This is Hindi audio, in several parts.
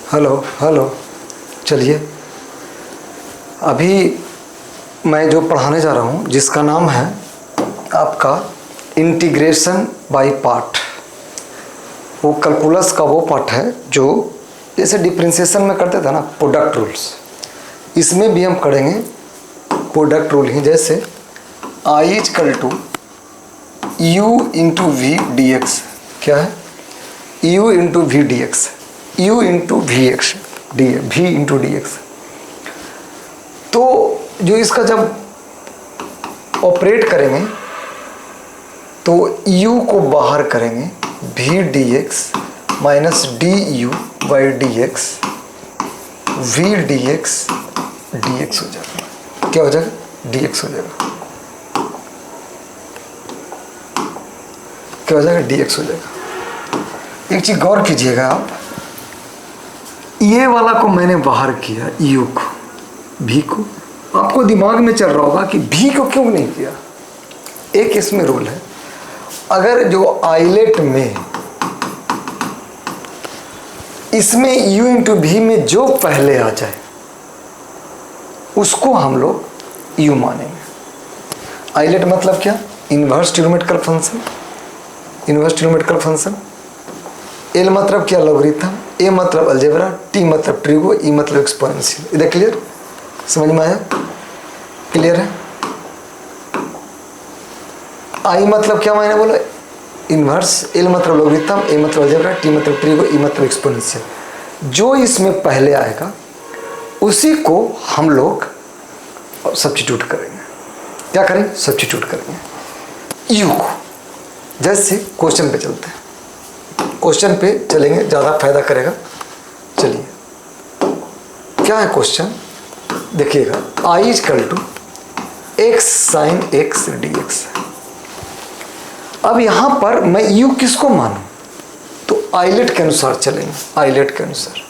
Hello hello. चलिए, अभी मैं जो पढ़ाने जा रहा हूँ जिसका नाम है आपका इंटीग्रेशन बाय पार्ट। वो कैलकुलस का वो पार्ट है जो जैसे डिफरेंशिएशन में करते थे ना, प्रोडक्ट रूल्स, इसमें भी हम करेंगे प्रोडक्ट रूल ही। जैसे I equal to U into V D x, क्या है U into V D X, U into V X D V into D X. तो जो इसका जब ऑपरेट करेंगे तो u को बाहर करेंगे, v D x minus d u by d x, v D x D x हो जाएगा। क्या हो जाएगा? डी एक्स हो जाएगा। क्या हो जाएगा? डी एक्स हो जाएगा। एक चीज गौर कीजिएगा आप, ये वाला को मैंने बाहर किया, यू को, भी को। आपको दिमाग में चल रहा होगा कि भी को क्यों नहीं किया। एक इसमें रूल है, अगर जो आइलेट में इसमें u इंटू भी में जो पहले आ जाए उसको हम लोग u मानेंगे। आइलेट मतलब क्या? Inverse trigonometrical function. Inverse trigonometrical function. L मतलब क्या? लॉगरिथम। ए मतलब अलजेब्रा। टी मतलब ट्रिगो। ई मतलब एक्सपोनेंशियल। इधर क्लियर? समझ में आया? क्लियर है? आई मतलब क्या मैंने बोला? इनवर्स। एल मतलब लॉगरिथम। ए मतलब अलजेब्रा। टी मतलब ट्रिगो। ई मतलब एक्सपोनेंशियल। जो इसमें पहले आएगा उसी को हम लोग सब्स्टिट्यूट करेंगे। क्या करेंगे? सब्स्टिट्यूट करेंगे यू को। जैसे क्वेश्चन पे चलते हैं, क्वेश्चन पे चलेंगे, ज़्यादा फायदा करेगा। चलिए, क्या है क्वेश्चन? देखिएगा, I equal to x sine x D x. अब यहाँ पर मैं यू किसको मानूं? तो आइलेट के अनुसार चलेंगे। आइलेट के अनुसार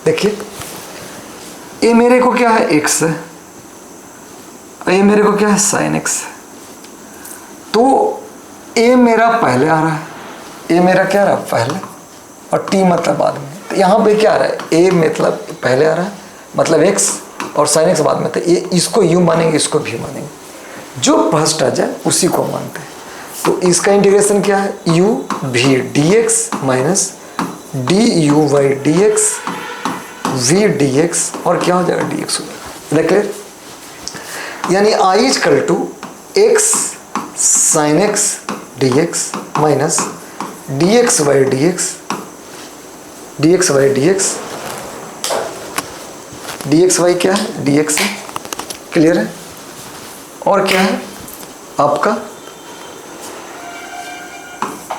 देखिए, ये मेरे को क्या है? एक्स है। ये मेरे को क्या है? Sine x. तो ए मेरा पहले आ रहा है, ए मेरा क्या आ रहा है? पहले, और टी मतलब बाद में। तो यहाँ पे क्या आ रहा है? ए मतलब पहले आ रहा है, मतलब एक्स, और साइन एक्स बाद में। तो ये इसको यू मानेंगे, इसको भी मानेंगे। जो फर्स्ट आ जाए उसी को मानते हैं। तो इसका इंटीग्रेशन क्या है? यू भी d x minus d u by d x v D x, और क्या हो जाएगा? डी एक्स हो जाएगा। देख क्लियर? यानी I equal to x sine x D x minus d x by d x, D x by d x, D x by क्या है? डी एक्स है। क्लियर है? और क्या है आपका?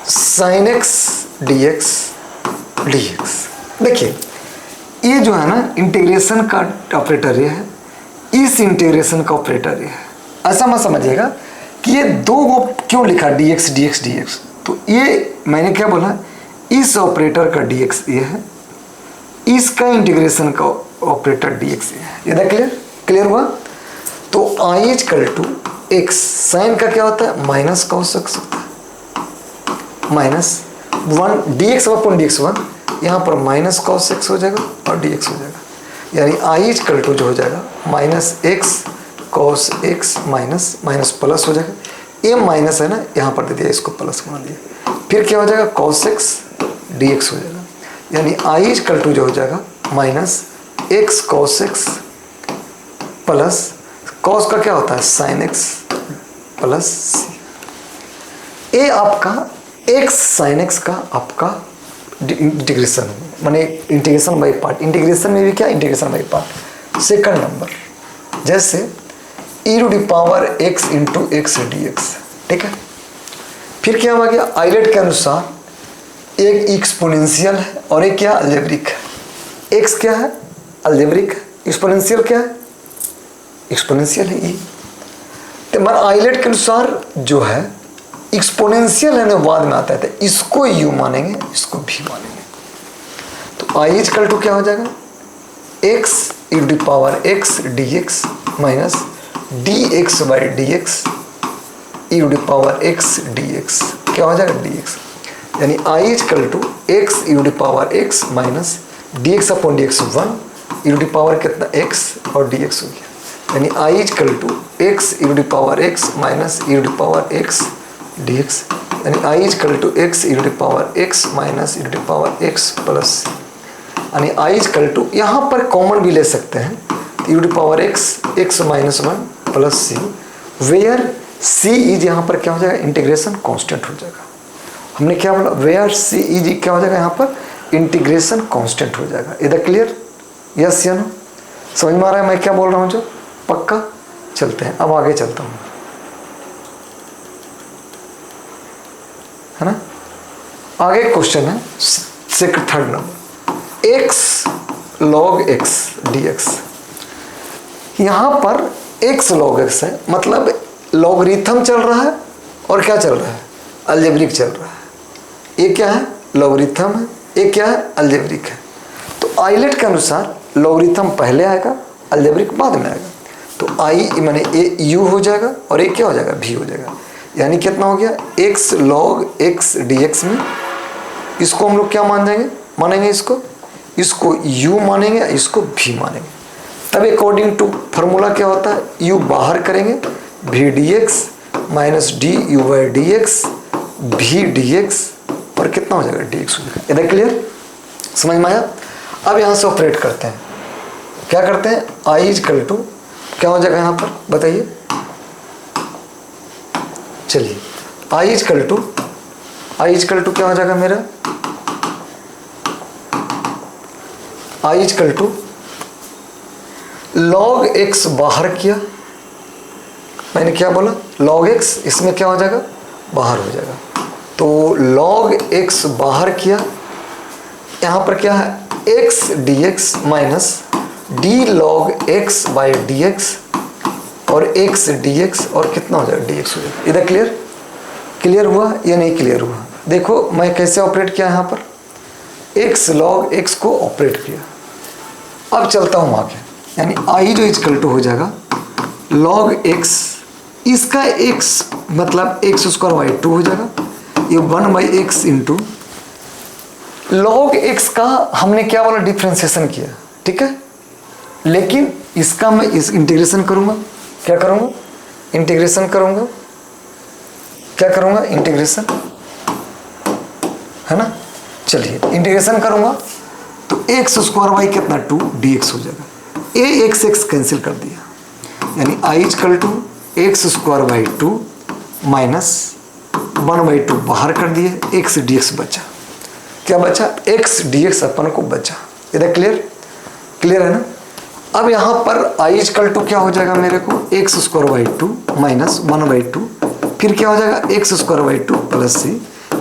Sine x D x D x. देखिए, ये जो है ना इंटीग्रेशन का ऑपरेटर ये है, इस इंटीग्रेशन का ऑपरेटर ये है। ऐसा मत समझिएगा कि ये दो को क्यों लिखा D x D x D X. तो ये मैंने क्या बोला? इस ऑपरेटर का डी एक्स ये है, इसका इंटीग्रेशन का ऑपरेटर डी एक्स ये है। ये क्लियर? क्लियर हुआ? तो I equal to x, sign का क्या होता है? माइनस कॉस एक्स होता है, minus one D x upon d x one. यहाँ पर माइनस कॉस एक्स हो जाएगा और डी एक्स हो जाएगा। यानी आई इक्वल टू जो हो जाएगा minus x cos x minus minus plus हो जाएगा। ये माइनस है ना, यहाँ पर दे दिया, इसको प्लस बना दिया। फिर क्या हो जाएगा? कॉस एक्स डी एक्स हो जाएगा। यानी आई इक्वल टू जो हो जाएगा minus x cos x plus cos का क्या होता है? साइन एक्स प्लस सी। ये आपका एक्स साइन एक्स का आपका इंटीग्रेशन, माने इंटीग्रेशन बाई पार्ट। इंटीग्रेशन में भी क्या? Integration by part. Second number, जैसे e to the power x into x D x. ठीक है? फिर क्या हो गया? आइलेट के अनुसार एक एक्सपोनेंशियल है और एक क्या? अलजेब्रिक है। एक्स क्या है? अलजेब्रिक। एक्सपोनेंशियल क्या है? एक्सपोनेंशियल है ई। तो हमारा आइलेट के अनुसार जो है एक्सपोनेंशियल है ना, बाद में आता है, तो इसको यू मानेंगे, इसको भी मानेंगे। तो आई इक्वल टू क्या हो जाएगा? X e to the power x D x minus d x by d x e to the power x D x. क्या हो जाएगा? D x. यानी I equal to x u d power x minus d x upon d x 1 u d power कितना एक्स और डी एक्स हो गया। यानी I equal to x u d power x minus u d power x D x. यानी I equal to x u d power x minus u d power x plus c. यानी आई इजकल टू यहाँ पर कॉमन भी ले सकते हैं, u d power x x minus 1 plus c, where c is यहाँ पर क्या हो जाएगा, इंटीग्रेशन कांस्टेंट हो जाएगा। हमने क्या बोला, वेयर सी इज क्या हो जाएगा, यहाँ पर इंटीग्रेशन कांस्टेंट हो जाएगा। इधर क्लियर, यस या नो, समझ में आ रहा है मैं क्या बोल रहा हूँ जो, पक्का। चलते हैं, अब आगे चलता हूँ, है ना। आगे क्वेश्चन है second third number, x log x D x. यहाँ पर एक्स लॉग एक्स है, मतलब लॉगरिथम चल रहा है और क्या चल रहा है, अलजेब्रिक चल रहा है। ये क्या है, लॉगरिथम है, ये क्या है, अलजेब्रिक है। तो आइलेट के अनुसार लॉगरिथम पहले आएगा, अलजेब्रिक बाद में आएगा। तो आई माने ए यू हो जाएगा और ये क्या हो जाएगा, भी हो जाएगा। यानी कितना हो गया, x log x D x में इसको हम लोग क्या मान देंगे, मानेंगे इसको यू मानेंगे, इसको भी मानेंगे। तब अकॉर्डिंग टू फार्मूला क्या होता है, यू बाहर करेंगे भी d x minus d u by d x भी डी एक्स और कितना हो जाएगा, डी एक्स हो जाएगा। इधर क्लियर, समझ में आया। अब यहाँ से ऑपरेट करते हैं, क्या करते हैं, आई इजकल टू क्या हो जाएगा यहाँ पर बताइए, चलिए आई इजकल टू क्या हो जाएगा मेरा, आई इजकल टू लॉग एक्स बाहर किया, मैंने क्या बोला, लॉग एक्स, इसमें क्या हो जाएगा, बाहर हो जाएगा। तो लॉग एक्स बाहर किया, यहाँ पर क्या है, x D x minus D log x by d x और एक्स डी एक्स और कितना हो जाएगा, डी एक्स हो जाएगा। इधर क्लियर, क्लियर हुआ या नहीं क्लियर हुआ। देखो मैं कैसे ऑपरेट किया, यहाँ पर एक्स लॉग एक्स को ऑपरेट किया। अब चलता हूँ आगे, यानी आई जो इजकल टू हो जाएगा लॉग एक्स, इसका एक्स मतलब एक्स स्क्वायर बाई 2 हो जाएगा, ये 1 by x into log x का हमने क्या बोला, डिफ्रेंसिएशन किया, ठीक है। लेकिन इसका मैं इस इंटीग्रेशन करूँगा, क्या करूँगा, इंटीग्रेशन करूँगा, क्या करूँगा, इंटीग्रेशन, है ना। चलिए इंटीग्रेशन करूँगा तो एक्स स्क्वायर बाई कितना 2 डी एक्स हो जाएगा, ए एक्स एक्स कैंसिल कर दिया, यानी I equal to x square by 2 minus 1 by 2 बाहर कर दिए, एक्स डी एक्स बचा, क्या बचा, एक्स डी एक्स अपन को बचा। इधर क्लियर, क्लियर है ना। अब यहाँ पर आई इजकल टू क्या हो जाएगा मेरे को, x square by 2 minus 1 by 2, फिर क्या हो जाएगा, x square by 2 plus c,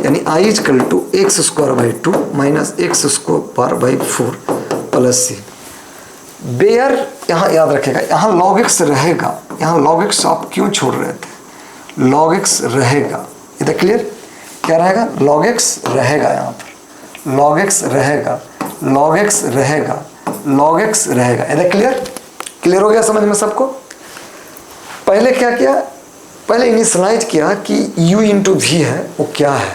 यानी I equal to x square by 2 minus x square by 4 plus c. बेयर यहाँ याद रखेगा, यहाँ लॉग एक्स रहेगा, यहाँ लॉग एक्स आप क्यों छोड़ रहे थे, लॉग एक्स रहेगा। इधर क्लियर, क्या रहेगा, लॉग एक्स रहेगा, यहाँ पर लॉग एक्स रहेगा, लॉग एक्स रहेगा, लॉग एक्स रहेगा। इधर क्लियर, क्लियर हो गया समझ में सबको। पहले क्या किया, पहले इनिशियलाइज किया कि u इंटू वी है वो क्या है,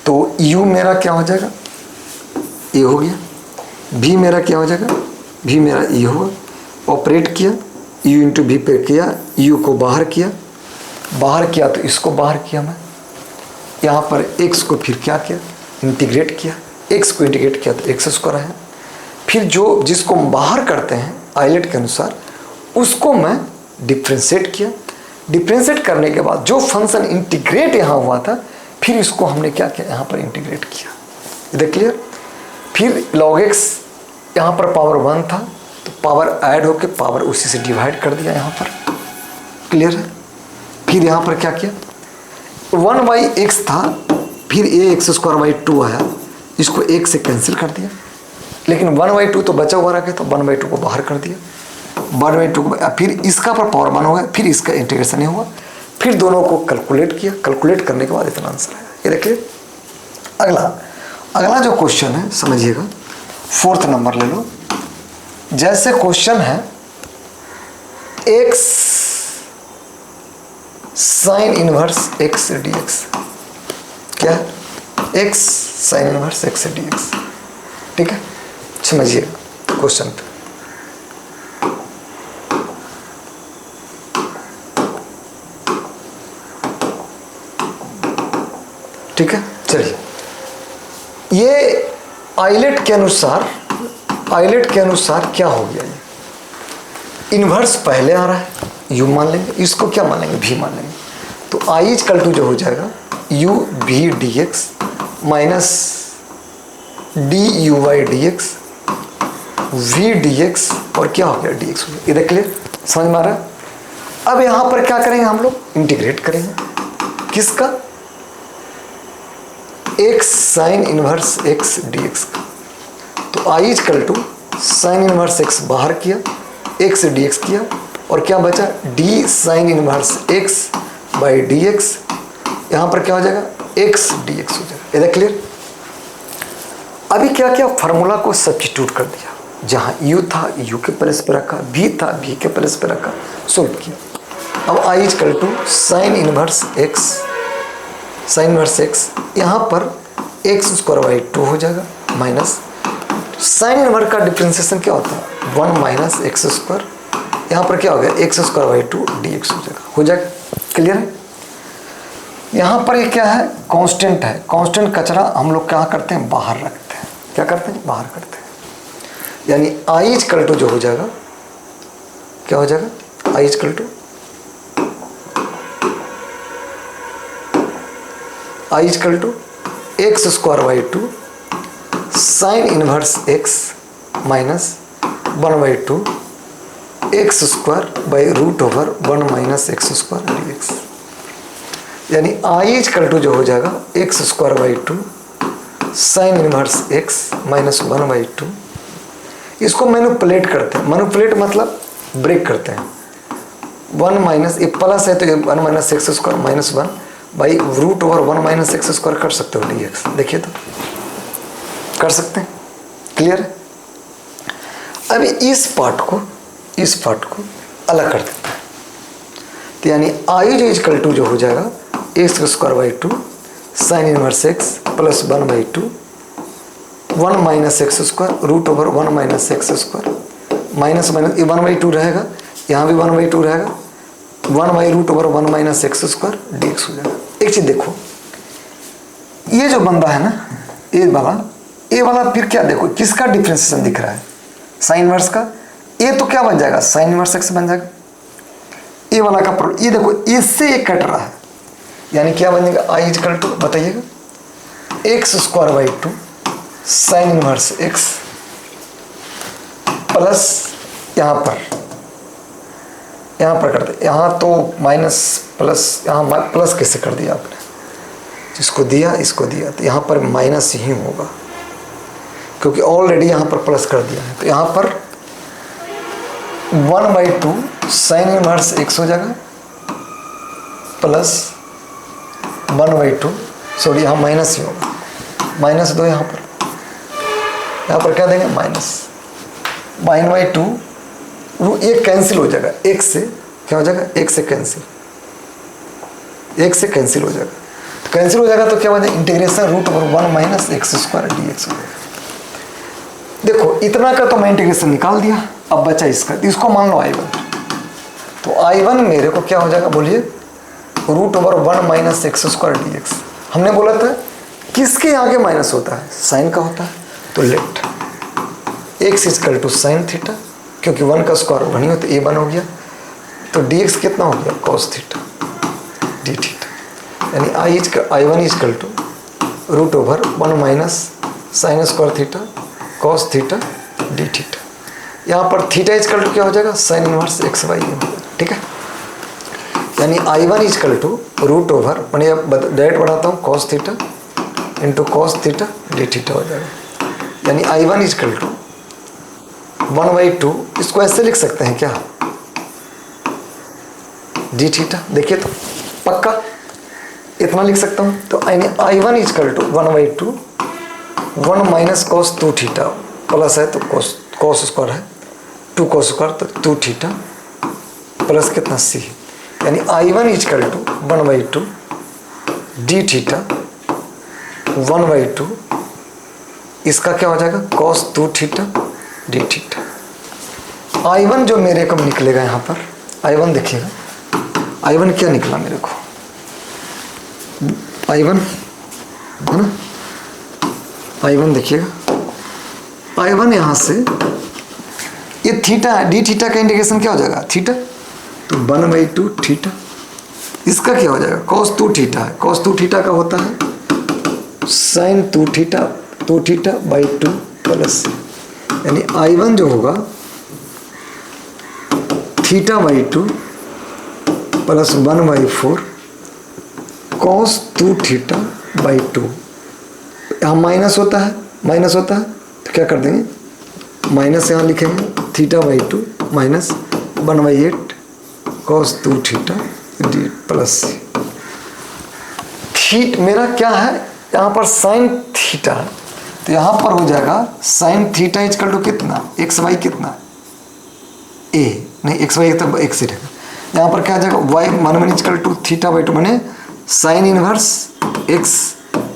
तो u मेरा क्या हो जाएगा, ये हो गया, v मेरा क्या हो जाएगा, v मेरा ये होगा। ऑपरेट किया, u इंटू वी पे किया, u को बाहर किया, बाहर किया तो इसको बाहर किया मैं, यहाँ पर x को फिर क्या किया, इंटीग्रेट किया, x को इंटीग्रेट किया तो एक्स स्क्वायर है। फिर जो जिसको हम बाहर करते हैं आइलेट के अनुसार उसको मैं डिफ्रेंशिएट किया, डिफ्रेंशिएट करने के बाद जो फंक्शन इंटीग्रेट यहाँ हुआ था फिर इसको हमने क्या किया, यहाँ पर इंटीग्रेट किया। इधर क्लियर, फिर log x यहाँ पर पावर 1 था तो पावर ऐड होके पावर उसी से डिवाइड कर दिया यहाँ पर, क्लियर है। फिर यहाँ पर क्या किया, 1 बाई एक्स था, फिर ए एक्स स्क्वायर बाई 2 आया, इसको 1 से कैंसिल कर दिया, लेकिन 1 बाई 2 तो बचा हुआ रखे तो 1 बाई 2 को बाहर कर दिया, 1 बाई 2 को, फिर इसका पर पावर 1 हो गया, फिर इसका इंटीग्रेशन नहीं हुआ, फिर दोनों को कैलकुलेट किया, कैलकुलेट करने के बाद इतना आंसर आया। ये देखिए अगला जो क्वेश्चन है समझिएगा, 4th नंबर ले लो। जैसे क्वेश्चन है x sine inverse x D x, क्या है, x sine inverse x D x. ठीक है, समझिएगा क्वेश्चन पे। ठीक है, चलिए ये आइलेट के अनुसार क्या हो गया, ये इन्वर्स पहले आ रहा है, u मान लेंगे, इसको क्या मान लेंगे, v मान लेंगे। तो i इक्वल टू जो हो जाएगा u v dx minus d u by d x v D x और क्या हो गया dx हो गया। इधर क्लियर, समझ में आ रहा है। अब यहाँ पर क्या करेंगे हम लोग, इंटीग्रेट करेंगे किसका, x sine inverse x dx का। तो i equal to sine inverse x बाहर किया, x dx किया और क्या बचा d sign inverse x by d x. यहाँ पर क्या हो जाएगा, x dx हो जाएगा। इधर क्लियर। अभी क्या किया, फार्मूला को सब्स्टिट्यूट कर दिया, जहाँ u था u के प्लेस पे रखा, v था v के प्लेस पे रखा, सोल्व किया। अब i equal to sine inverse x यहाँ पर एक्स स्क्वायर बाई 2 हो जाएगा माइनस साइन इनवर्स का डिफ्रेंसिएशन क्या होता है, 1 माइनस एक्स स्क्वायर, यहाँ पर क्या हो गया एक्स स्क्वायर बाई 2 dx हो जाएगा। क्लियर है। यहाँ पर ये क्या है, कांस्टेंट है, कांस्टेंट कचरा हम लोग क्या करते हैं, बाहर रखते हैं। क्या करते हैं, बाहर करते हैं। यानी i इक्वल टू जो हो जाएगा, क्या हो जाएगा, i equal to x square by 2 sine inverse x minus 1 by 2 x square by root over 1 minus x square d x. यानी i इक्वल टू जो हो जाएगा x square by 2 sine inverse x minus 1 by 2। इसको मैनिपुलेट करते हैं, मैनिपुलेट मतलब ब्रेक करते हैं। 1 माइनस, ये प्लस है तो 1 minus x square minus 1 by root over 1 minus x square कर सकते हो डी एक्स। देखिए तो कर सकते हैं। क्लियर है। अभी इस पार्ट को अलग कर देते हैं। तो यानी आई जो इक्वल टू जो हो जाएगा x square by 2 sine inverse x plus 1 by 2 1 minus x square root over 1 minus x square minus minus ये 1 बाई 2 रहेगा, यहाँ भी 1 बाई 2 रहेगा, 1 by root over 1 minus x square d x हो जाएगा। एक चीज देखो, ये जो बंदा है ना, ये वाला फिर क्या देखो, किसका डिफरेंशिएशन दिख रहा है, साइन इनवर्स का। ये तो क्या बन जाएगा, साइन इनवर्स एक्स बन जाएगा। ये वाला का ये देखो, इससे ये कट रहा है, यानी क्या बन जाएगा, आई इक्वल टू बताइएगा x square by 2 sine inverse x plus यहाँ पर करते, यहाँ तो माइनस प्लस, यहाँ प्लस कैसे कर दिया आपने, इसको दिया इसको दिया, तो यहाँ पर माइनस ही होगा क्योंकि ऑलरेडी यहाँ पर प्लस कर दिया है। तो यहाँ पर 1 बाई 2 साइन इनवर्स एक्स हो जाएगा प्लस 1 बाई 2, सॉरी यहाँ माइनस ही होगा, माइनस दो यहाँ पर क्या देंगे, माइनस 1 बाई 2 वो एक कैंसिल हो जाएगा, एक से क्या हो जाएगा, एक से कैंसिल हो जाएगा। तो कैंसिल हो जाएगा तो क्या बन जाएगा, integration root over 1 minus x square d x हो जाएगा। देखो इतना का तो मैं इंटीग्रेशन निकाल दिया, अब बचा इसका, इसको मान लो I1। तो I1 मेरे को क्या हो जाएगा बोलिए, root over 1 minus x square d x. हमने बोला था किसके आगे माइनस होता है, साइन का होता है, तो let x equal to sine theta, क्योंकि 1 का स्क्वायर 1 ही होता है, A1 हो गया, तो dx कितना हो गया, cos थीटा डी थीटा। यानी I1 equal to root over 1 minus sine square theta cos theta d theta. यहाँ पर थीटा इक्वल टू क्या हो जाएगा, sine inverse x by a. ठीक है, यानी I1 equal to root over, मैंने डायरेक्ट बढ़ाता हूँ, cos theta into cos theta d theta हो जाएगा। यानी I1 इक्वल टू 1 बाई 2, इसको ऐसे लिख सकते हैं क्या, डी थीटा। देखिए तो पक्का इतना लिख सकता हूँ। तो I1 equal to 1 by 2 1 minus cos 2 theta, plus है तो कॉस स्क्वायर है 2 कॉस स्क्वायर, तो 2 थीटा प्लस कितना c। यानी I1 equal to 1 by 2 d theta 1/2, इसका क्या हो जाएगा cos 2 theta d theta. I1 जो मेरे को निकलेगा यहाँ पर, I1 देखिएगा, I1 क्या निकला मेरे को, I1 है ना, I1 देखिएगा, I1 यहाँ से ये थीटा है, डी थीटा का इंटीग्रेशन क्या हो जाएगा थीटा, तो 1/2 थीटा। इसका क्या हो जाएगा cos 2 थीटा है, cos 2 थीटा का होता है sin 2 theta 2 theta by 2 plus, यानी I1 जो होगा theta by 2 plus 1/4 cos 2 theta by 2। यहाँ माइनस होता है, माइनस होता है तो क्या कर देंगे, माइनस यहाँ लिखेंगे theta by 2 minus 1/8 cos 2 theta D plus थीट मेरा क्या है यहाँ पर साइन थीटा, तो यहाँ पर हो जाएगा साइन थीटा इक्वल टू कितना एक्स वाई कितना ए, नहीं एक्स वाई तो एक्स ही रहेगा, यहाँ पर क्या आ जाएगा y 1 equal to theta by 2 मैंने साइन इनवर्स एक्स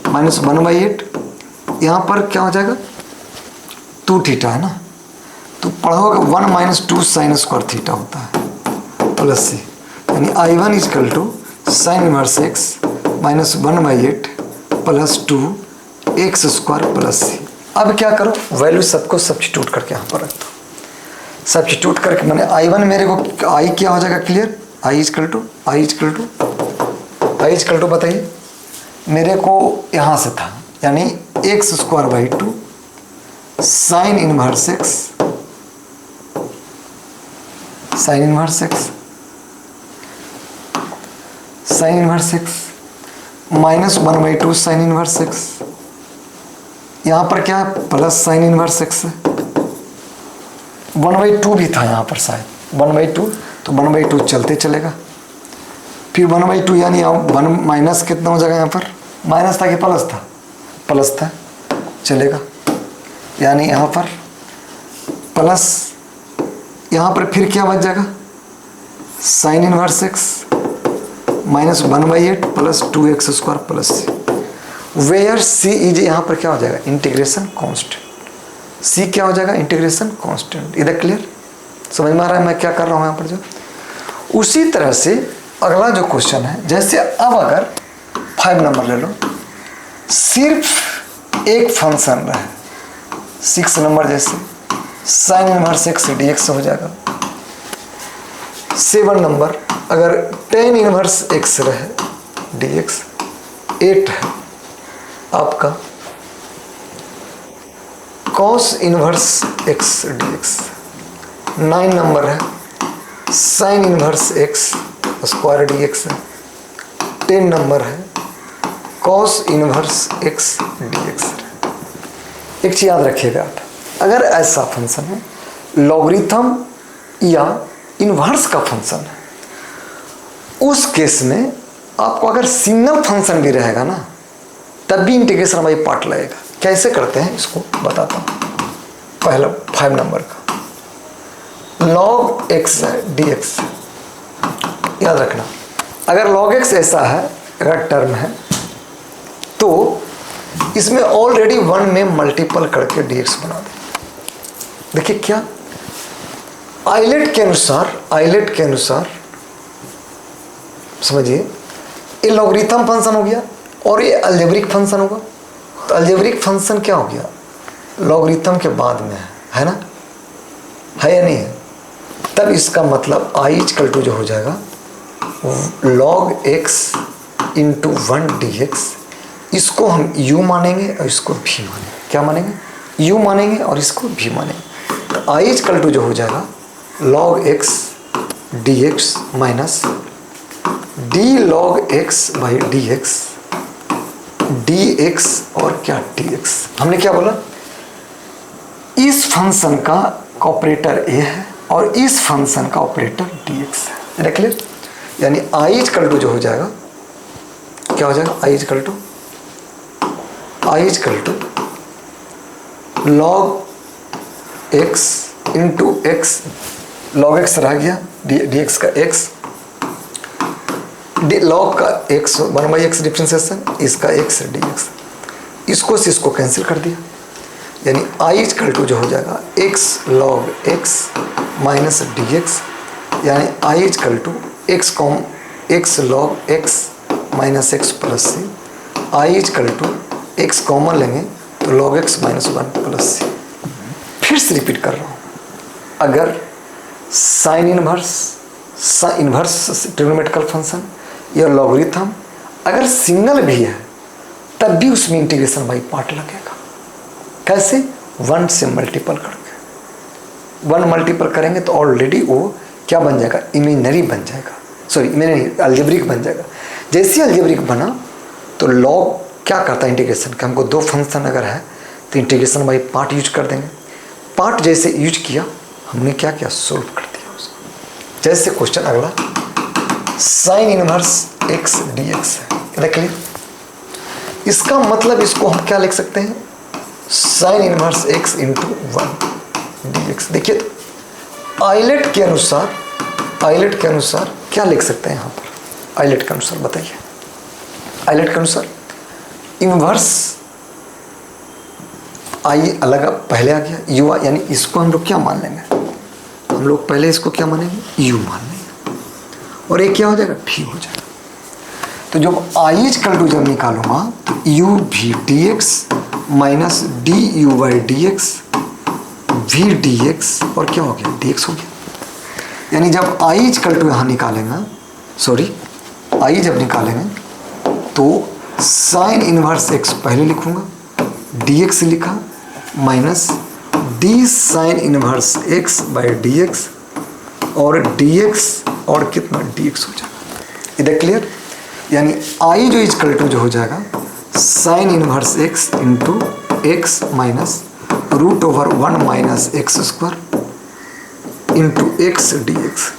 माइनस 1/8, यहाँ पर क्या हो जाएगा 2 थीटा है ना, तो पढ़ोगे 1 माइनस 2 साइन स्क्वायर थीटा होता है प्लस सी, यानी I1 equal to sine inverse x minus 1/8 plus 2 x square plus c. अब क्या करो वैल्यू सबको सब्स्टिट्यूट करके यहाँ पर रख दो, सब्स्टिट्यूट करके मैंने I1 मेरे को I क्या हो जाएगा क्लियर, I इक्वल टू बताइए मेरे को यहाँ से था, यानी x square by 2 sine inverse x, sine inverse x, sine inverse x minus 1/2 sign inverse x, यहाँ पर क्या है प्लस साइन इनवर्स एक्स, 1/2 भी था यहाँ पर शायद 1/2, तो 1/2 चलते चलेगा, फिर 1/2 यानी 1 माइनस कितना हो जाएगा, यहाँ पर माइनस था कि प्लस था, प्लस था चलेगा, यानी यहाँ पर प्लस, यहाँ पर फिर क्या बच जाएगा sine inverse x minus 1/8 plus 2x square plus c, where c is यहाँ पर क्या हो जाएगा इंटीग्रेशन कांस्टेंट, सी क्या हो जाएगा इंटीग्रेशन कांस्टेंट। इधर क्लियर समझ में आ रहा है मैं क्या कर रहा हूँ यहाँ पर जो। उसी तरह से अगला जो क्वेश्चन है, जैसे अब अगर 5 नंबर ले लो, सिर्फ एक फंक्शन रहे 6 नंबर जैसे साइन इनवर्स एक्स dx हो जाएगा। 7 नंबर अगर टेन इनवर्स एक्स रहे dx, 8 है आपका cos inverse x dx, 9 number है sine inverse x square dx है, 10 नंबर है cos इनवर्स एक्स dx। एक चीज याद रखिएगा आप, अगर ऐसा फंक्शन है लॉगरिथम या इनवर्स का फंक्शन है, उस केस में आपको अगर सिंगल फंक्शन भी रहेगा ना तब भी इंटीग्रेशन बाई पार्ट लगेगा। कैसे करते हैं इसको बताता हूँ। पहला 5 नंबर का log x dx, याद रखना अगर log x ऐसा है, अगर टर्म है तो इसमें ऑलरेडी 1 में मल्टीपल करके dx बना दे। देखिए क्या आइलेट के अनुसार समझिए, ये लॉगरिथम फंक्शन हो गया और ये अलजेब्रिक फंक्शन होगा, तो अलजेब्रिक फंक्शन क्या हो गया लॉगरिथम के बाद में है ना, है या नहीं है, तब इसका मतलब I इक्वल टू जो हो जाएगा log x इंटू 1 dx, इसको हम u मानेंगे और इसको v मानेंगे। क्या मानेंगे u मानेंगे और इसको v मानेंगे, तो I इक्वल टू जो हो जाएगा log x dx minus d log x by dx, dx और क्या dx। हमने क्या बोला, इस फंक्शन का ऑपरेटर a है और इस फंक्शन का ऑपरेटर dx है। देख ले, यानी I इक्वल टू जो हो जाएगा क्या हो जाएगा, I equal to log x into x, log x रह गया dx का x, log का x 1/x डिफ्रेंसिएशन, इसका x dx, इसको से इसको कैंसिल कर दिया, यानी आई इक्वल टू जो हो जाएगा x log x minus d x, यानी I equal to x log x minus x plus c, I equal to x common लेंगे तो log x minus 1 plus c. फिर से रिपीट कर रहा हूँ, अगर साइन इनवर्स ट्रिग्नोमेट्रिकल फंक्शन या लॉगरिथम अगर सिंगल भी है तब भी उसमें इंटीग्रेशन बाई पार्ट लगेगा। कैसे? 1 से मल्टीपल करके, 1 मल्टीपल करेंगे तो ऑलरेडी वो क्या बन जाएगा, इमेजिनरी बन जाएगा, सॉरी इमेजिनरी अलजेब्रिक बन जाएगा। जैसे अलजेब्रिक बना तो लॉग क्या करता है इंटीग्रेशन का, हमको 2 फंक्शन अगर है तो इंटीग्रेशन बाई पार्ट यूज कर देंगे। पार्ट जैसे यूज किया हमने क्या किया, सोल्व कर दिया उसको। जैसे क्वेश्चन अगला साइन इनवर्स x dx है, देख लीजिए। इसका मतलब इसको हम क्या लिख सकते हैं, sign inverse x into 1 dx। देखिए तो आइलेट के अनुसार क्या लिख सकते हैं यहाँ पर, आइलेट के अनुसार बताइए। आइलेट के अनुसार इनवर्स आई अलग पहले आ गया यू, यानी इसको हम लोग क्या मान लेंगे, हम लोग पहले इसको क्या मानेंगे, यू मान लेंगे, और एक क्या हो जाएगा, भी हो जाएगा। तो जब आई इक्वल टू जब निकालूंगा तो यू भी d x minus d u by d x v D x, और क्या हो गया, डी एक्स हो गया। यानी जब आई इक्वल टू यहाँ निकालेंगे, सॉरी आई जब निकालेंगे तो साइन इनवर्स एक्स पहले लिखूंगा, डी एक्स लिखा minus D sign inverse x by d x, और डी एक्स और कितना, डी एक्स हो जाएगा। इधर क्लियर? यानी आई जो इक्वल टू जो हो जाएगा sine inverse x into x minus root over 1 minus x square into x D x,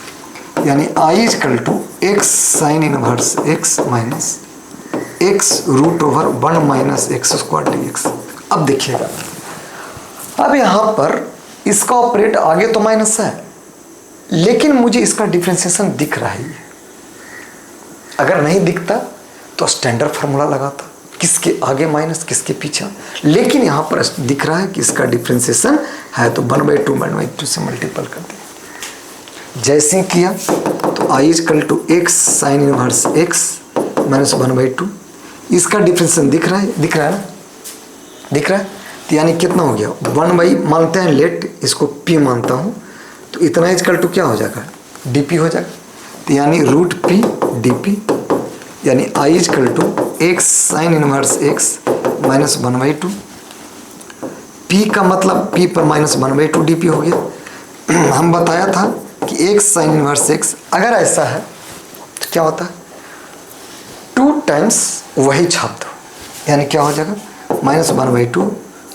यानी I equal to x sine inverse x minus x root over 1 minus x square d x. अब देखिएगा, अब यहाँ पर इसका ऑपरेट आगे तो माइनस है, लेकिन मुझे इसका डिफरेंशिएशन दिख रहा है। अगर नहीं दिखता तो स्टैंडर्ड फार्मूला लगाता, किसके आगे माइनस किसके पीछे, लेकिन यहाँ पर दिख रहा है कि इसका डिफरेंशिएशन है तो 1/2 से मल्टीपल कर दिया। जैसे किया तो I equal to x sine inverse x minus 1/2, इसका डिफरेंशिएशन दिख रहा है ना, दिख रहा है। तो यानी कितना हो गया, 1 मानते हैं, लेट इसको p मानता हूँ, तो इतना इक्वल टू क्या हो जाएगा, dp हो जाएगा। तो यानी रूट p dp, यानी I equal to x sine inverse x minus 1/2, p का मतलब p पर माइनस 1/2 dp हो गया। हम बताया था कि एक्स साइन इनवर्स एक्स अगर ऐसा है तो क्या होता है, 2 टाइम्स वही छाप दो, यानी क्या हो जाएगा minus 1/2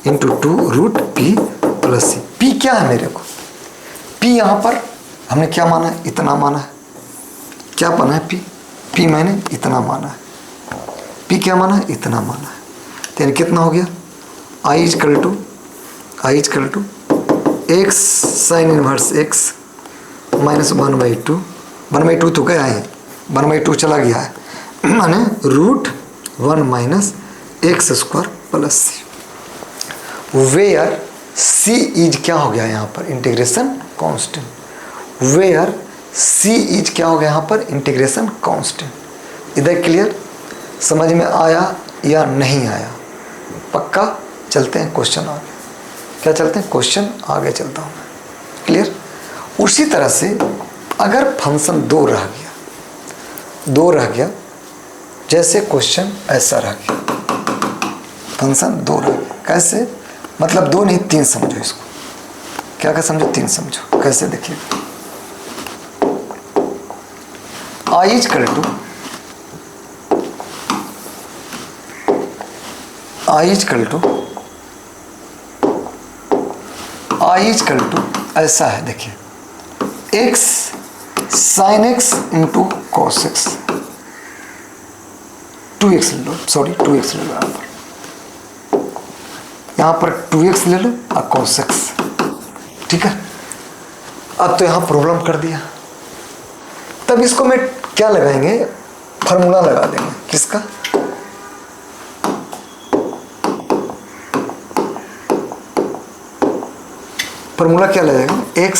into 2 root p plus c. P क्या है मेरे को, पी यहाँ पर हमने क्या माना है, इतना माना है। क्या माना है, पी मैंने इतना माना है, पी क्या माना है, इतना माना है। तो यानी कितना हो गया, I equal to x sine inverse x minus 1/2 तो गया है, 1/2 चला गया है, माने root 1 minus x square plus c, where c is क्या हो गया यहाँ पर, integration constant. Where c is क्या हो गया यहाँ पर, इंटीग्रेशन कांस्टेंट। इधर क्लियर, समझ में आया या नहीं आया? पक्का? चलते हैं क्वेश्चन आगे। क्या चलते हैं, क्वेश्चन आगे चलता हूँ। क्लियर? उसी तरह से अगर फंक्शन 2 रह गया, जैसे क्वेश्चन ऐसा रह गया, फंक्शन 2 रह गया, कैसे, मतलब 2 नहीं 3 समझो इसको। क्या समझो, 3 समझो। कैसे, देखिए आई इक्वल टू ऐसा है, देखिए x sine x into cos x, 2x ले लो, सॉरी 2x ले लो, यहाँ पर 2x ले लो और cos x, ठीक है। अब तो यहाँ प्रॉब्लम कर दिया, तब इसको मैं क्या लगाएंगे, फार्मूला लगा देंगे, किसका, फॉर्मूला क्या लगेगा, x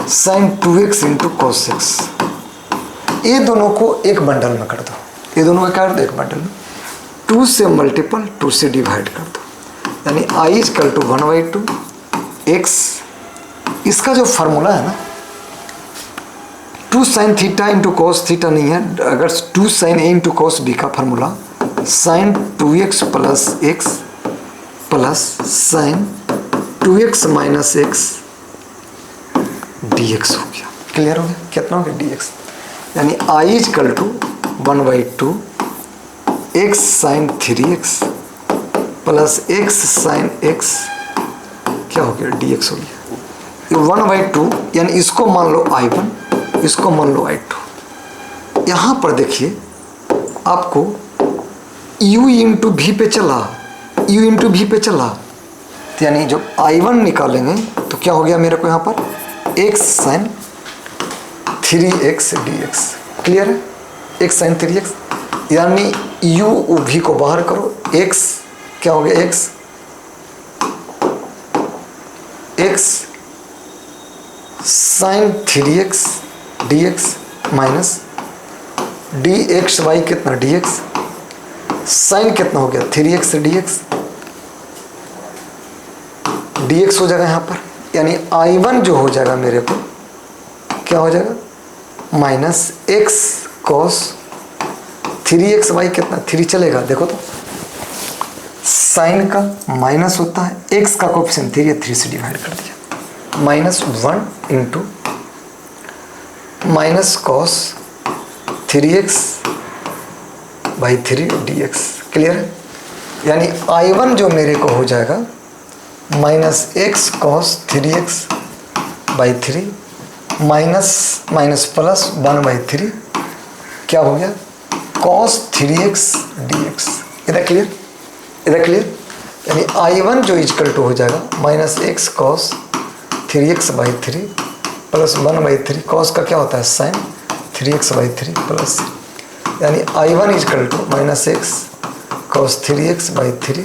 sine 2x into cos x. ये दोनों को एक बंडल में कर दो, ये दोनों को क्या कर दो, एक बंडल में, 2 से मल्टीपल 2 से डिवाइड कर दो, यानी i इक्वल टू 1/2 x। इसका जो फार्मूला है ना 2 sine theta into cos theta नहीं है, अगर 2 साइन ए इंटू कॉस बी का formula sign 2x plus x plus sign 2x minus x dx हो गया। क्लियर हो गया, कितना हो गया dx, यानी i equal to 1/2 x sine 3x प्लस x साइन x क्या हो गया, dx हो गया। ये 1/2 यानी इसको मान लो i1, इसको मान लो i2। यहाँ पर देखिए आपको u इंटू भी पे चला, u इंटू भी पे चला, तो यानी जब i1 निकालेंगे तो क्या हो गया मेरे को यहाँ पर x sine 3x dx। Clear है, x साइन 3x, यानी u भी को बाहर करो, x क्या हो गया, x sine 3x dx minus dx by कितना dx, साइन कितना हो गया 3x dx, dx हो जाएगा यहाँ पर, यानी i1 जो हो जाएगा मेरे को क्या हो जाएगा minus x cos 3x by कितना 3 चलेगा, देखो तो साइन का माइनस होता है, x का कोएफिशिएंट 3 है, 3 से डिवाइड कर दिया, minus 1 into minus cos 3x by 3 dx। Clear है, यानी i1 जो मेरे को हो जाएगा minus x cos 3x by 3 minus minus plus 1/3 क्या हो गया कॉस 3x dx। इधर क्लियर, इधर क्लियर, यानी i1 जो इक्वल टू हो जाएगा minus x cos 3x by 3 plus 1/3, cos का क्या होता है साइन 3x बाई 3 प्लस, यानी i1 equal to minus x cos 3x by 3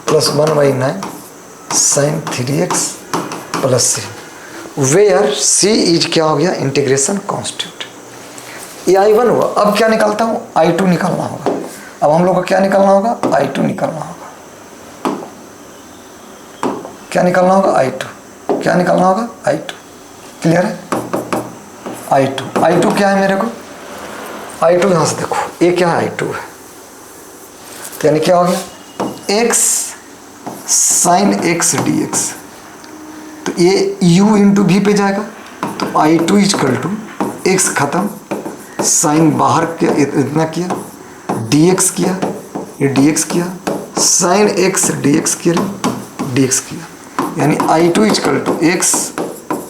plus 1/9 sine 3x plus c, where c is क्या हो गया इंटीग्रेशन कांस्टेंट। ये i1 हुआ, अब क्या निकालता हूँ i2 निकालना होगा, अब हम लोग को क्या निकालना होगा i2 निकालना होगा, क्या निकालना होगा i2, क्या निकालना होगा i2। क्लियर है, i2 क्या है मेरे को, i2 यहाँ से देखो ये क्या है i2 है, तो यानी क्या हो गया x साइन x dx, तो ये u इंटू भी पे जाएगा, तो i2 इक्वल टू x खत्म, साइन बाहर किया इतना किया, dx किया, ये dx किया, साइन x dx किया, dx किया, यानी i2 equal to x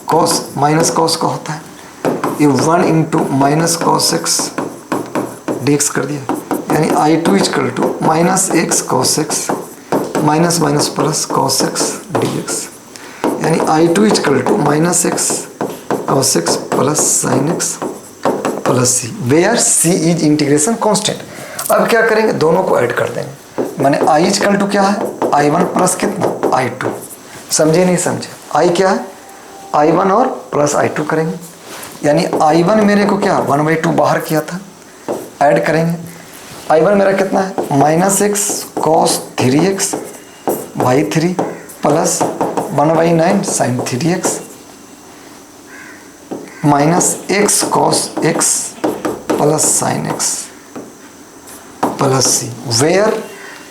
cos minus cos का होता है, ये 1 into minus cos x dx कर दिया, यानी i2 equal to minus x cos x minus minus plus cos x dx, यानी i2 equal to minus x cos x plus sine x plus c, where c is integration constant. अब क्या करेंगे दोनों को ऐड कर देंगे, माने i इक्वल टू क्या है i1 प्लस कितना i2, समझे नहीं समझे, i क्या है i1 और प्लस i2 करेंगे, यानी i1 मेरे को क्या 1/2 बाहर किया था, ऐड करेंगे, i1 मेरा कितना है minus x cos 3x by 3 plus 1/9 sine 3x minus x cos x plus sine x plus c, where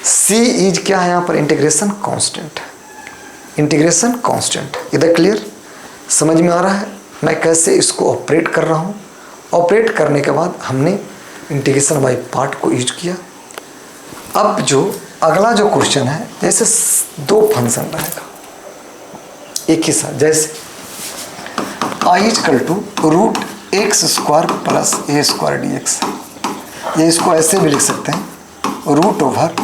c is क्या है यहाँ पर इंटीग्रेशन कांस्टेंट, इंटीग्रेशन कांस्टेंट। इधर क्लियर, समझ में आ रहा है मैं कैसे इसको ऑपरेट कर रहा हूँ। ऑपरेट करने के बाद हमने इंटीग्रेशन बाय पार्ट को यूज किया। अब जो अगला जो क्वेश्चन है, जैसे दो फंक्शन रहेगा एक ही साथ, जैसे I equal to root x square plus a square d x, ये इसको ऐसे भी लिख सकते हैं root over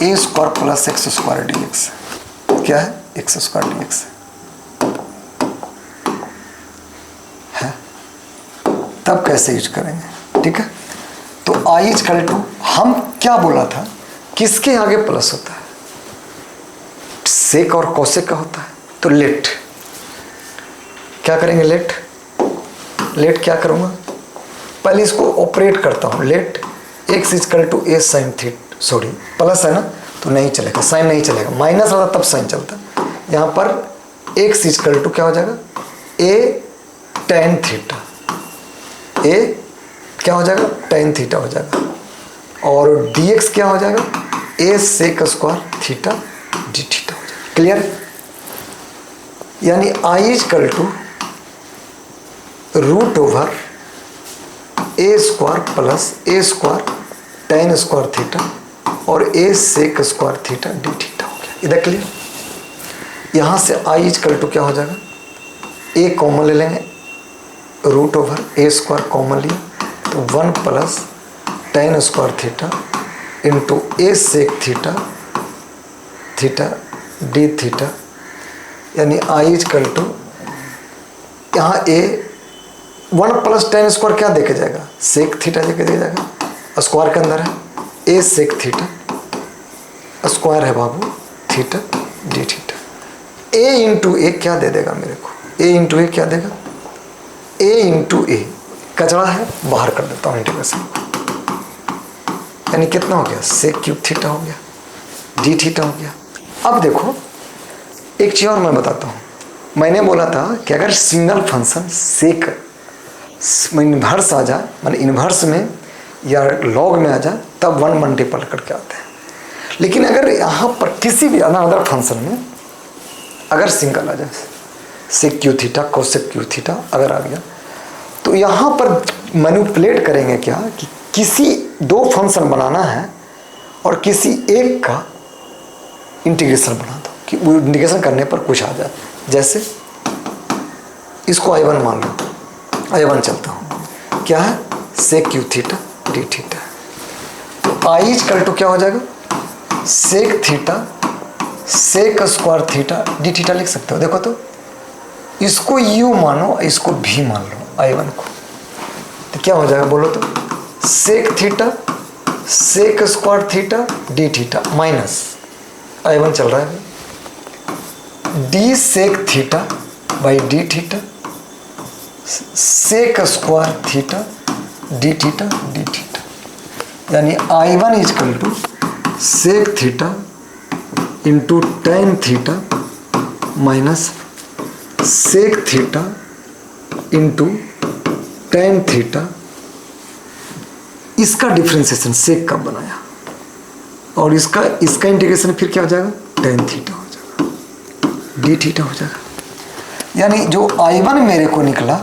a square plus x square d x, क्या है एक्स स्क्वायर डी एक्स है। तब कैसे यूज करेंगे, ठीक है। तो आई इक्वल टू हम क्या बोला था, किसके आगे प्लस होता है, सेक और कोसेक का होता है, तो लेट क्या करेंगे, लेट क्या करूँगा, पहले इसको ऑपरेट करता हूँ। Let x equal to a sine theta, sorry plus है ना तो नहीं चलेगा, साइन नहीं चलेगा, माइनस होता तब साइन चलता। यहाँ पर x इक्वल टू क्या हो जाएगा, ए टेन थीटा, ए क्या हो जाएगा, टेन थीटा हो जाएगा, और dx क्या हो जाएगा, a sec square theta d theta हो जाएगा। क्लियर? यानी I equal to root over a square plus a square tan square theta और a sec square theta d theta हो गया। इधर क्लियर? यहाँ से I इक्वल टू क्या हो जाएगा, ए कॉमन ले लेंगे, root over a square common लिया तो 1 प्लस tan square theta into a sec theta theta d theta, यानी I इक्वल टू यहाँ ए 1 प्लस टेन स्क्वायर क्या देके जाएगा, सेक थीटा देके दे जाएगा, स्क्वायर के अंदर है ए सेक थीटा, स्क्वायर है बाबू थीटा डी थीटा। ए इंटू ए क्या दे देगा मेरे को, ए इंटू ए क्या देगा, ए इंटू ए कचरा है बाहर कर देता हूँ इंटीग्रेशन को, यानी कितना हो गया, सेक क्यूब थीटा हो गया, डी थीटा हो गया। अब देखो एक चीज़ और मैं बताता हूँ, मैंने बोला था कि अगर सिंगल फंक्शन सेक इन्वर्स आ जाए, माने इन्वर्स में या लॉग में आ जाए तब 1 मल्टीपल करके आते हैं। लेकिन अगर यहाँ पर किसी भी अदर फंक्शन में अगर सिंगल आ जाए, sec Q theta cosec q theta अगर आ गया, तो यहाँ पर मैनिपुलेट करेंगे क्या कि किसी दो फंक्शन बनाना है और किसी एक का इंटीग्रेशन बना दो कि वो इंटीग्रेशन करने पर कुछ आ जाए। जैसे इसको I1 मान लो, I1 चलता हूँ, क्या है, sec Q theta d theta, तो I इक्वल टू क्या हो जाएगा, sec theta sec square theta d theta लिख सकते हो। देखो तो इसको U मानो, इसको V मान लो I1 को, तो क्या हो जाएगा बोलो तो, sec theta sec square theta d theta minus I1 चल रहा है d sec theta by d theta sec square theta d theta d theta, यानी I1 equal to sec theta into tan theta minus sec theta into tan theta, इसका डिफ्रेंसिएशन सेक का बनाया और इसका इंटीग्रेशन फिर क्या हो जाएगा, टेन थीटा हो जाएगा, डी थीटा हो जाएगा। यानी जो I1 मेरे को निकला,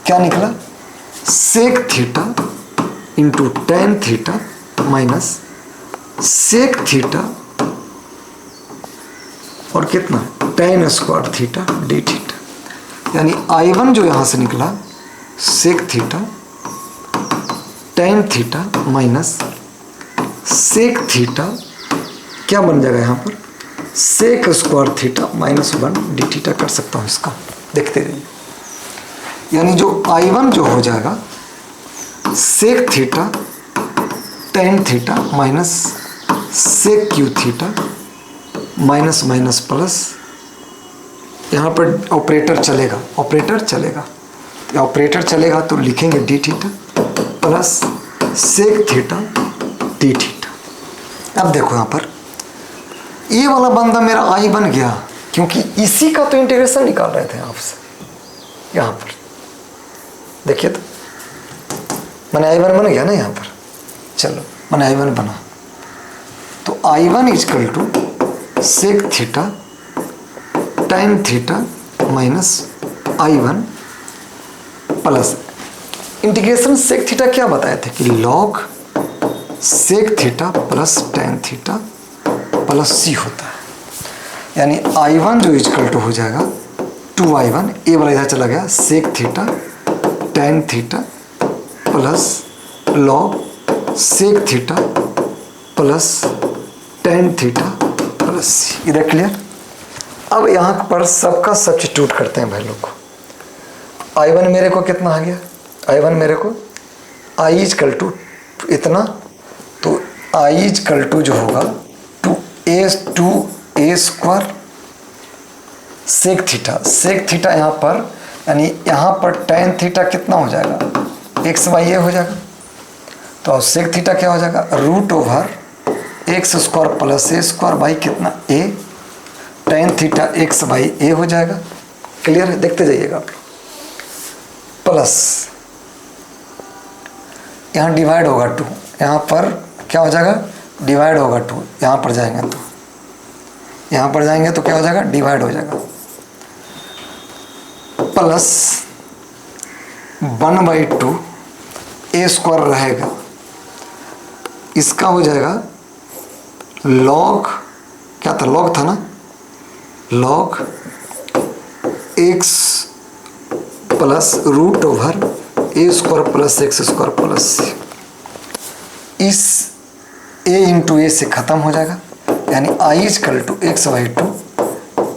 क्या निकला, sec theta into tan theta minus sec theta और कितना, tan square theta d theta. यानी I1 जो यहाँ से निकला sec theta tan theta minus sec theta, क्या बन जाएगा यहाँ पर, sec square theta minus 1 d theta कर सकता हूँ इसका, देखते रहिए। यानी जो I1 जो हो जाएगा sec theta tan theta minus sec Q theta minus minus plus, यहाँ पर ऑपरेटर चलेगा, ऑपरेटर चलेगा तो लिखेंगे d theta plus sec theta d theta. अब देखो यहाँ पर ये वाला बंदा मेरा I बन गया, क्योंकि इसी का तो इंटीग्रेशन निकाल रहे थे आपसे। यहाँ पर देखिए तो मैंने I1 बन गया ना यहाँ पर, चलो मैंने I1 बना, तो I1 equal to sec theta tan theta minus I1 plus integration sec theta क्या बताए थे कि log sec theta plus tan theta plus C होता है। यानी I1 जो इक्वल टू हो जाएगा 2I1, ए वाला इधर चला गया, sec theta tan theta plus log sec theta plus tan theta plus C, इधर क्लियर। अब यहाँ पर सबका सब्स्टिट्यूट करते हैं भाई लोग को। I1 मेरे को कितना आ गया, I1 मेरे को I इक्वल टू इतना, तो I इक्वल टू जो होगा 2a स्क्वायर सेक थीटा यहाँ पर यानी यहाँ पर tan थीटा कितना हो जाएगा, एक्स बाई ए हो जाएगा। तो अब सेक थीटा क्या हो जाएगा, root over x square plus a square by कितना a, tan theta x by a हो जाएगा। क्लियर है, देखते जाइएगा आप। प्लस यहाँ डिवाइड होगा 2, यहाँ पर क्या हो जाएगा, डिवाइड होगा 2, यहाँ पर जाएंगे तो यहाँ पर जाएंगे तो क्या हो जाएगा, डिवाइड हो जाएगा। प्लस 1/2 ए स्क्वायर रहेगा, इसका हो जाएगा लॉग, क्या था, लॉग था ना, log x plus root over a square plus x square plus c. इस a इंटू ए से ख़त्म हो जाएगा, यानी I equal to x by 2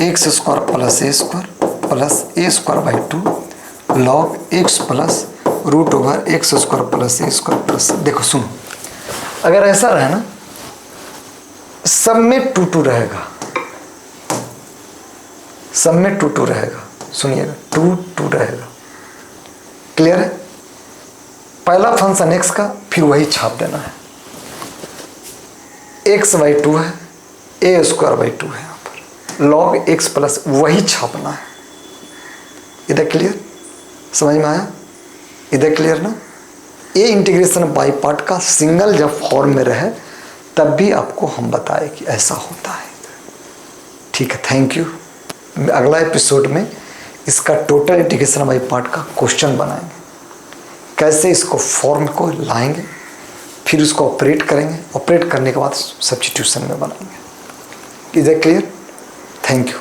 x square plus a square plus a square by 2 log x plus root over x square plus a square plus. देखो सुनो, अगर ऐसा रहे ना, सब में 2 रहेगा, सब में 2 रहेगा, सुनिएगा 2 रहेगा। क्लियर है, पहला फंक्शन एक्स का, फिर वही छाप देना है, एक्स बाई 2 है, ए स्क्वायर बाई 2 है, यहाँ पर लॉग एक्स प्लस वही छापना है। इधर क्लियर, समझ में आया, इधर क्लियर ना। ये इंटीग्रेशन बाई पार्ट का सिंगल जब फॉर्म में रहे तब भी आपको हम बताए कि ऐसा होता है। ठीक है, थैंक यू। अगला एपिसोड में इसका टोटल इंटीग्रेशन बाई पार्ट का क्वेश्चन बनाएंगे, कैसे इसको फॉर्म को लाएंगे, फिर उसको ऑपरेट करेंगे, ऑपरेट करने के बाद सब्स्टिट्यूशन में बनाएंगे। Is that clear? Thank you.